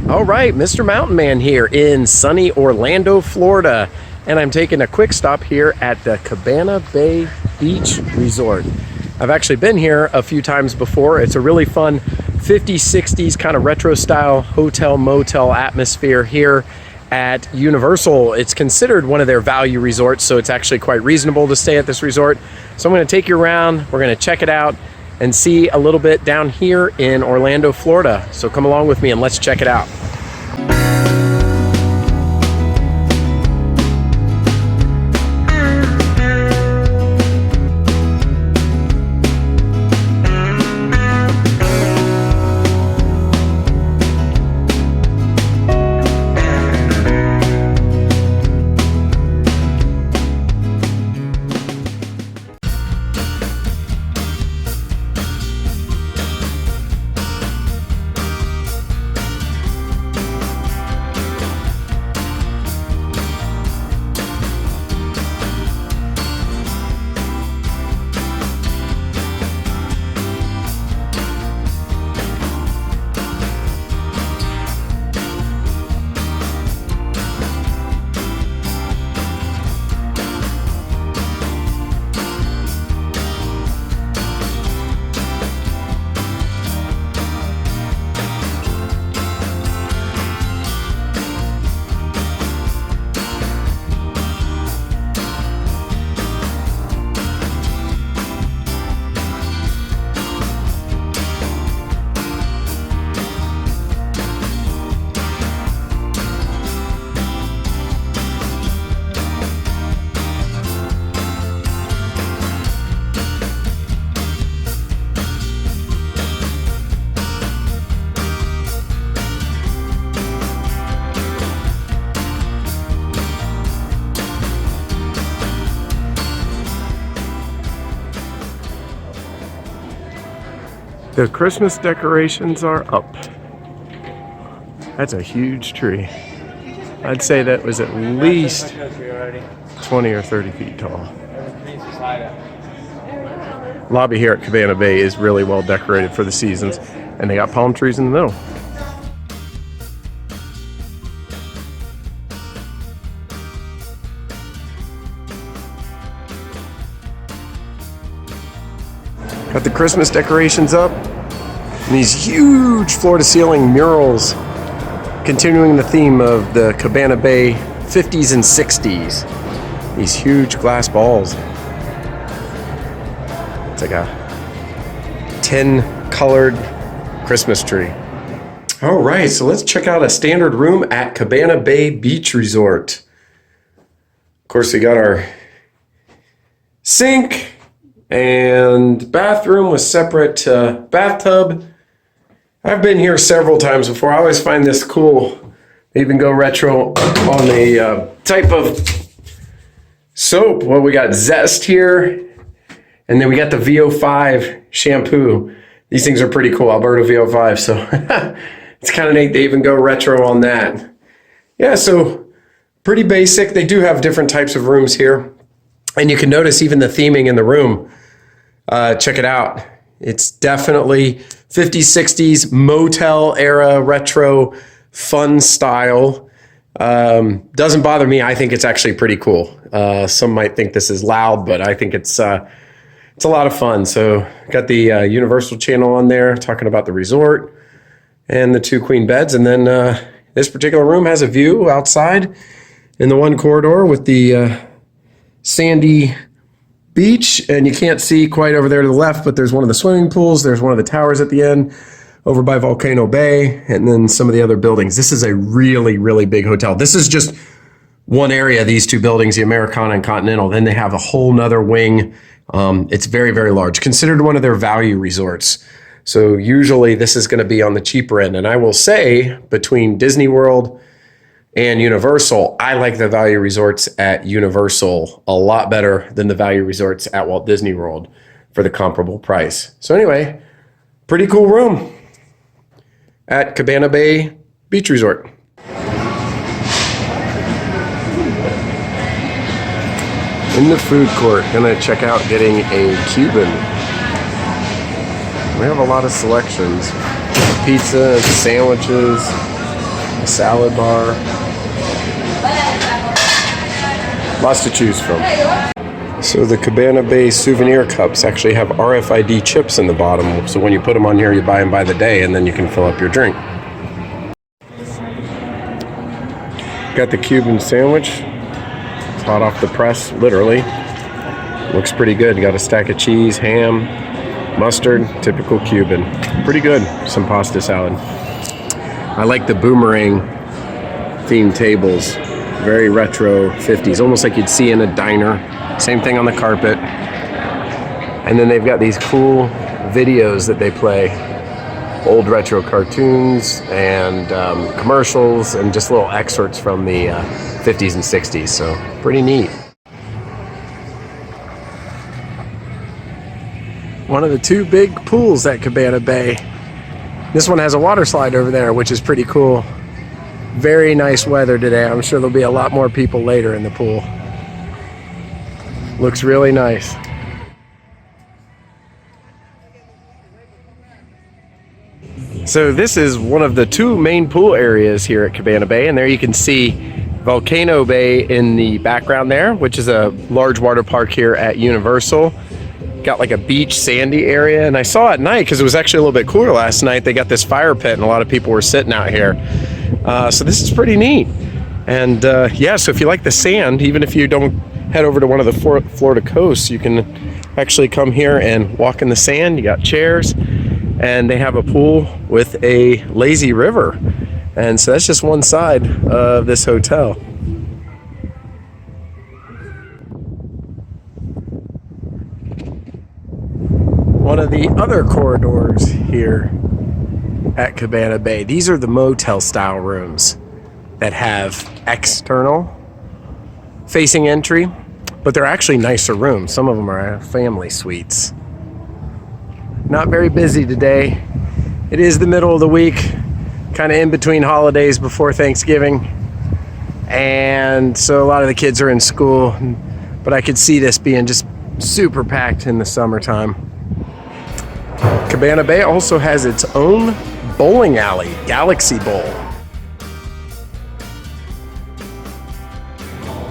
All right, Mr. Mountain Man here in sunny Orlando, Florida. And I'm taking a quick stop here at the Cabana Bay Beach Resort. I've actually been here a few times before. It's a really fun 50s, 60s kind of retro style hotel motel atmosphere here at Universal. It's considered one of their value resorts, so it's actually quite reasonable to stay at this resort. So I'm going to take you around, we're going to check it out and see a little bit down here in Orlando, Florida. So come along with me and let's check it out. The Christmas decorations are up. That's a huge tree. I'd say that was at least 20 or 30 feet tall. Lobby here at Cabana Bay is really well decorated for the seasons, and they got palm trees in the middle. Got the Christmas decorations up, and these huge floor-to-ceiling murals, continuing the theme of the Cabana Bay 50s and 60s. These huge glass balls. It's like a 10-colored Christmas tree. All right, so let's check out a standard room at Cabana Bay Beach Resort. Of course, we got our sink and bathroom with separate bathtub. I've been here several times before. I always find this cool. They even go retro on the type of soap. Well, we got Zest here, and then we got the VO5 shampoo. These things are pretty cool. Alberta VO5, so it's kind of neat. They even go retro on that. Yeah, so pretty basic. They do have different types of rooms here, and you can notice even the theming in the room. Check it out. It's definitely 50s, 60s, motel era, retro, fun style. Doesn't bother me. I think it's actually pretty cool. Some might think this is loud, but I think it's a lot of fun. So got the Universal channel on there talking about the resort and the 2 queen beds. And then this particular room has a view outside in the one corridor with the sandy beach, and you can't see quite over there to the left, but there's one of the swimming pools, there's one of the towers at the end over by Volcano Bay, and then some of the other buildings. This is a really, really big hotel. This is just one area, these 2 buildings, the Americana and Continental. Then they have a whole nother wing. It's very, very large, considered one of their value resorts. So usually this is going to be on the cheaper end. And I will say, between Disney World and Universal, I like the value resorts at Universal a lot better than the value resorts at Walt Disney World for the comparable price. So anyway, pretty cool room at Cabana Bay Beach Resort. In the food court, gonna check out getting a Cuban. We have a lot of selections. Pizza, sandwiches, A salad bar. Lots to choose from. So the Cabana Bay souvenir cups actually have RFID chips in the bottom. So when you put them on here, you buy them by the day and then you can fill up your drink. Got the Cuban sandwich. It's hot off the press, literally. Looks pretty good. Got a stack of cheese, ham, mustard, typical Cuban. Pretty good. Some pasta salad. I like the boomerang themed tables. Very retro 50s, almost like you'd see in a diner. Same thing on the carpet. And then they've got these cool videos that they play. Old retro cartoons and commercials and just little excerpts from the 50s and 60s. So pretty neat. One of the two big pools at Cabana Bay. This one has a water slide over there, which is pretty cool. Very nice weather today. I'm sure there'll be a lot more people later in the pool. Looks really nice. So this is one of the two main pool areas here at Cabana Bay, and there you can see Volcano Bay in the background there, which is a large water park here at Universal. Got like a beach sandy area, and I saw at night, because it was actually a little bit cooler last night, they got this fire pit and a lot of people were sitting out here. So this is pretty neat. And yeah, so if you like the sand, even if you don't head over to one of the Florida coasts, you can actually come here and walk in the sand. You got chairs, and they have a pool with a lazy river. And so that's just one side of this hotel. One of the other corridors here at Cabana Bay, these are the motel style rooms that have external facing entry, but they're actually nicer rooms. Some of them are family suites. Not very busy today. It is the middle of the week, kind of in between holidays before Thanksgiving. And so a lot of the kids are in school, but I could see this being just super packed in the summertime. Cabana Bay also has its own bowling alley, Galaxy Bowl.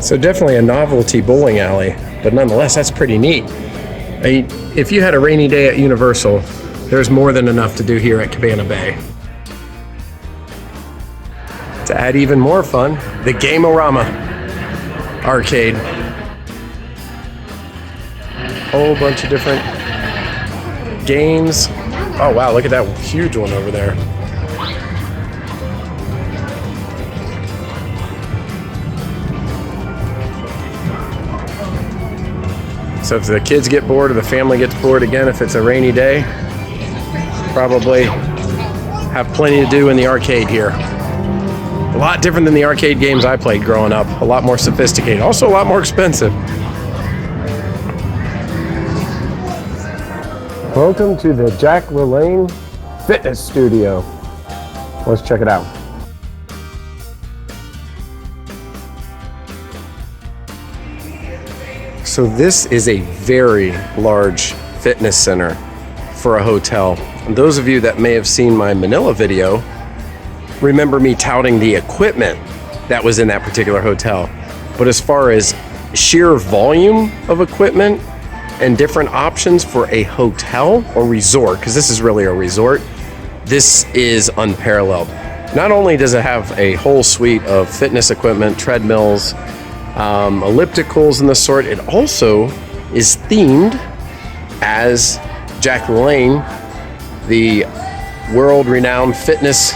So definitely a novelty bowling alley, but nonetheless, that's pretty neat. I mean, if you had a rainy day at Universal, there's more than enough to do here at Cabana Bay. To add even more fun, the Game-O-Rama arcade. Whole bunch of different games. Oh wow, look at that huge one over there. So if the kids get bored or the family gets bored, again, if it's a rainy day, probably have plenty to do in the arcade here. A lot different than the arcade games I played growing up. A lot more sophisticated, also a lot more expensive. Welcome to the Jack LaLanne Fitness Studio. Let's check it out. So this is a very large fitness center for a hotel. And those of you that may have seen my Manila video remember me touting the equipment that was in that particular hotel. But as far as sheer volume of equipment and different options for a hotel or resort, because this is really a resort, this is unparalleled. Not only does it have a whole suite of fitness equipment, treadmills, ellipticals and the sort, it also is themed as Jack LaLanne, the world-renowned fitness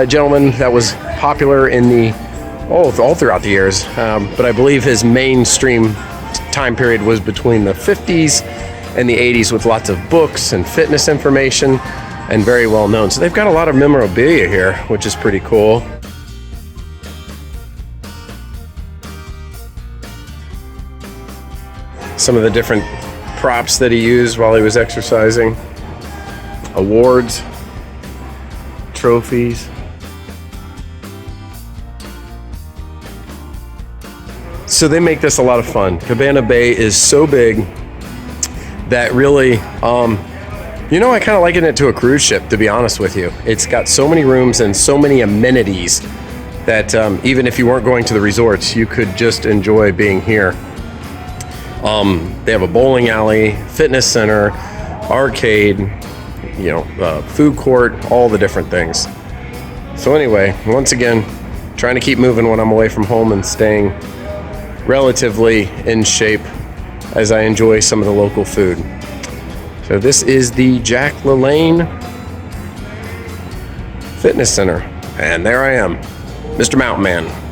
gentleman that was popular in the all throughout the years, but I believe his mainstream time period was between the 50s and the 80s, with lots of books and fitness information, and very well known. So they've got a lot of memorabilia here, which is pretty cool. Some of the different props that he used while he was exercising, awards, trophies. So they make this a lot of fun. Cabana Bay is so big that really You know, I kind of liken it to a cruise ship, to be honest with you. It's got so many rooms and so many amenities that even if you weren't going to the resorts, you could just enjoy being here. They have a bowling alley, fitness center, arcade, food court, all the different things. So anyway, once again, trying to keep moving when I'm away from home and staying relatively in shape as I enjoy some of the local food. So this is the Jack LaLanne Fitness Center, and there I am, Mr. Mountain Man.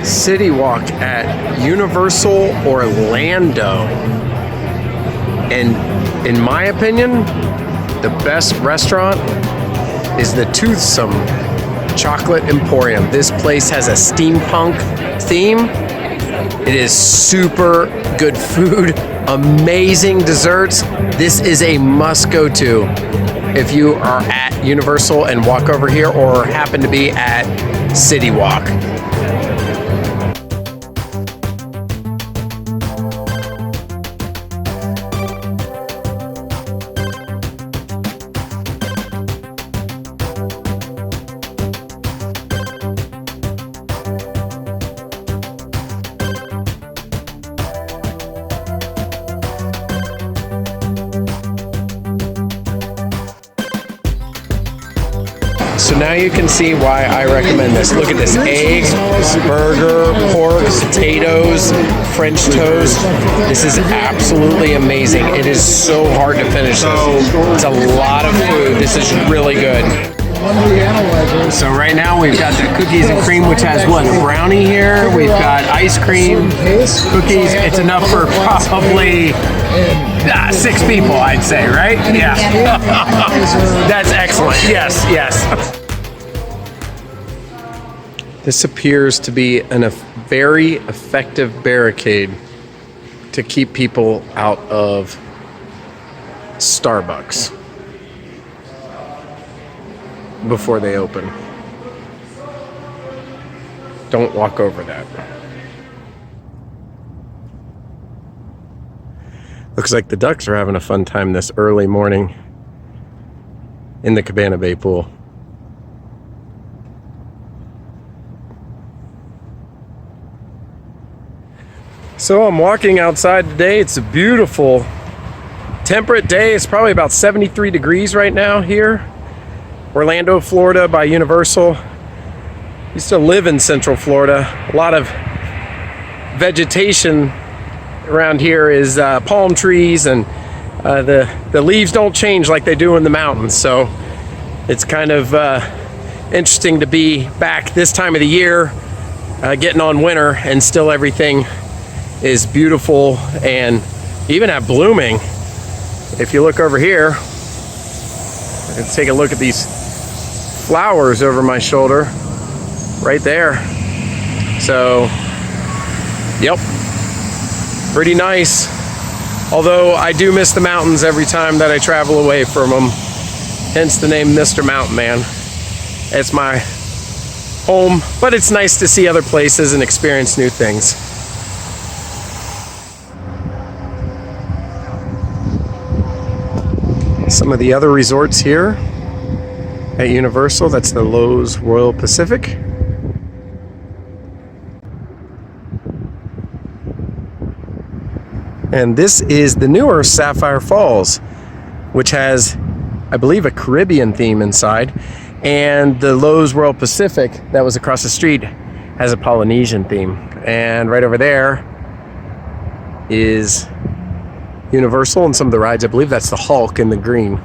City Walk at Universal Orlando. And in my opinion, the best restaurant is the Toothsome Chocolate Emporium. This place has a steampunk theme. It is super good food, amazing desserts. This is a must go to if you are at Universal and walk over here or happen to be at City Walk. So now you can see why I recommend this. Look at this: egg, burger, pork, potatoes, French toast. This is absolutely amazing. It is so hard to finish this. It's a lot of food. This is really good. So right now we've got the cookies and cream, which has what, a brownie here. We've got ice cream, cookies. It's enough for probably 6 people, I'd say, right? Yeah. That's excellent. Yes, yes. This appears to be a very effective barricade to keep people out of Starbucks before they open. Don't walk over that. Looks like the ducks are having a fun time this early morning in the Cabana Bay pool. So I'm walking outside today. It's a beautiful, temperate day. It's probably about 73 degrees right now here. Orlando, Florida by Universal. Used to live in Central Florida. A lot of vegetation around here is palm trees, and the leaves don't change like they do in the mountains. So it's kind of interesting to be back this time of the year, getting on winter, and still everything is beautiful and even at blooming. If you look over here, let's take a look at these flowers over my shoulder right there. So, yep, pretty nice. Although I do miss the mountains every time that I travel away from them, hence the name Mr. Mountain Man. It's my home, but it's nice to see other places and experience new things. Some of the other resorts here at Universal, that's the Lowe's Royal Pacific. And this is the newer Sapphire Falls, which has, I believe, a Caribbean theme inside. And the Lowe's Royal Pacific that was across the street has a Polynesian theme. And right over there is Universal and some of the rides. I believe that's the Hulk in the green,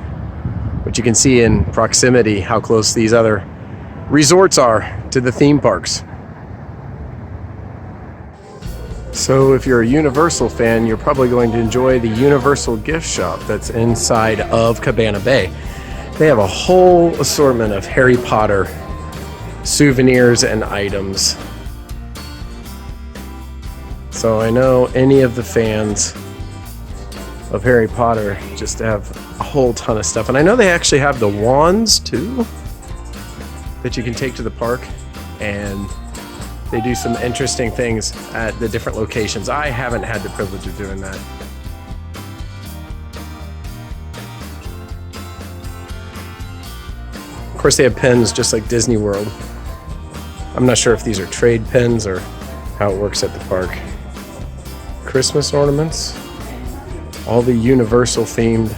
but you can see in proximity how close these other resorts are to the theme parks. So if you're a Universal fan, you're probably going to enjoy the Universal gift shop that's inside of Cabana Bay. They have a whole assortment of Harry Potter souvenirs and items. So I know any of the fans of Harry Potter just have a whole ton of stuff. And I know they actually have the wands too that you can take to the park, and they do some interesting things at the different locations. I haven't had the privilege of doing that. Of course, they have pens just like Disney World. I'm not sure if these are trade pens or how it works at the park. Christmas ornaments, all the Universal themed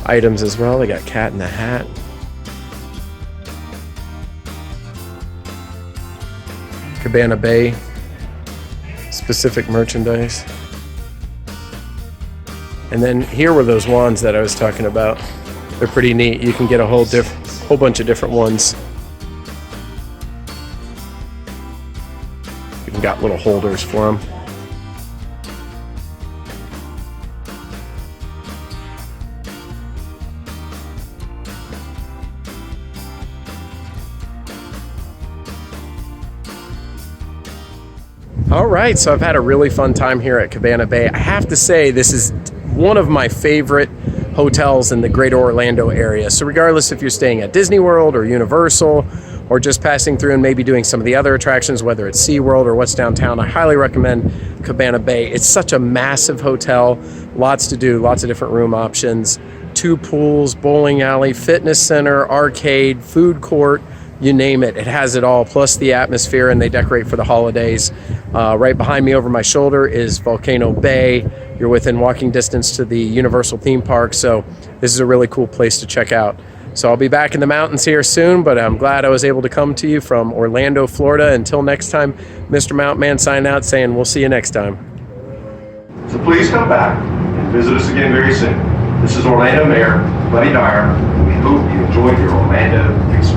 items as well. They got Cat in the Hat. Cabana Bay specific merchandise. And then here were those wands that I was talking about. They're pretty neat. You can get a whole bunch of different ones. Even got little holders for them. All right, so I've had a really fun time here at Cabana Bay. I have to say, this is one of my favorite hotels in the greater Orlando area. So regardless if you're staying at Disney World or Universal or just passing through and maybe doing some of the other attractions, whether it's SeaWorld or what's downtown, I highly recommend Cabana Bay. It's such a massive hotel, lots to do, lots of different room options, 2 pools, bowling alley, fitness center, arcade, food court, you name it. It has it all, plus the atmosphere, and they decorate for the holidays. Right behind me over my shoulder is Volcano Bay. You're within walking distance to the Universal theme park, so this is a really cool place to check out. So I'll be back in the mountains here soon, but I'm glad I was able to come to you from Orlando, Florida. Until next time, Mr. Mountain Man signing out saying we'll see you next time. So please come back and visit us again very soon. This is Orlando Mayor Buddy Dyer. We hope you enjoyed your Orlando experience.